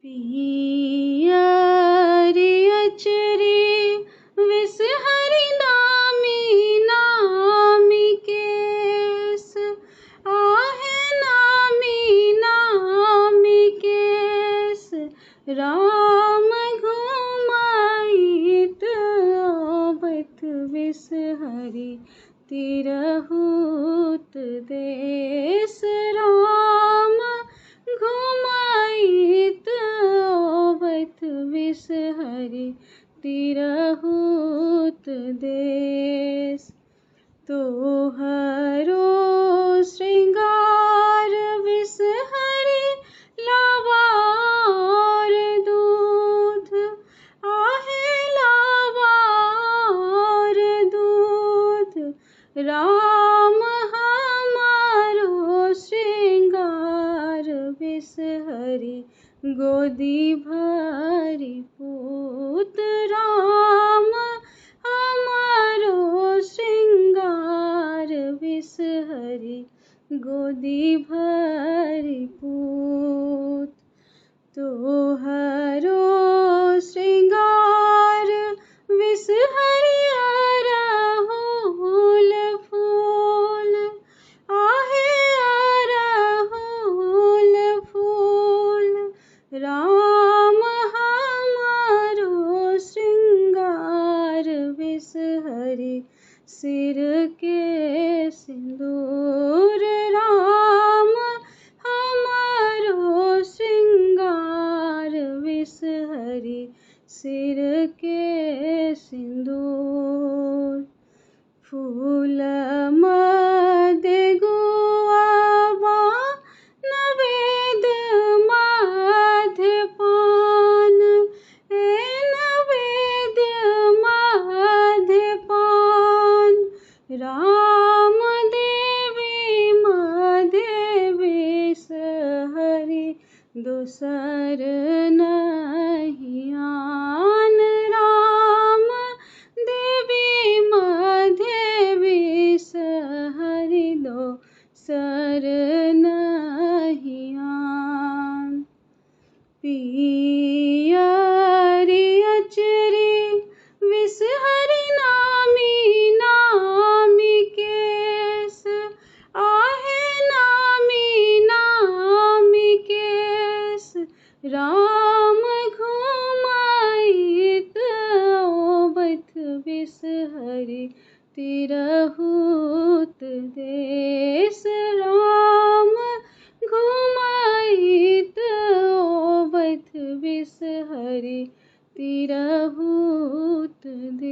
पियरि अचरी विषहरि नामी नामी केस आहे नामी नामी केस राम घुमाइत ओबत विषहरि तिरहुत देश राम घुमाइत ओबत विषहरि तिरहुत देश। तोहरो श्रृंगार विषहरि लावा और दूध आहे लावा और दूध राम हमारो श्रृंगार विषहरि गोदी भरी पूत राम हमारो श्रृंगार विषहरि गोदी भरी पूत। तोहरो श्रृंगार विषहरि अरहुल फूल आहे अरहुल फूल राम हमारो श्रृंगार विषहरि सिर के सिंदूर राम हमारो श्रृंगार विषहरि सिर के सिंदूर। फूल मध्य गुआवा नवेद मध्य पान नवेद मध्य पान राम देवी मदेवी सहरि दोसर नहीं आन राम देवी मदेवी सहरि दोसर नहीं आन। पियरि अचरी विषहरि नामी नामी केस आहे नामी नामी केस राम घुमाइत ओबत विषहरि तिरहुत देश राम घुमाइत ओबत विषहरि तिरहुत देश।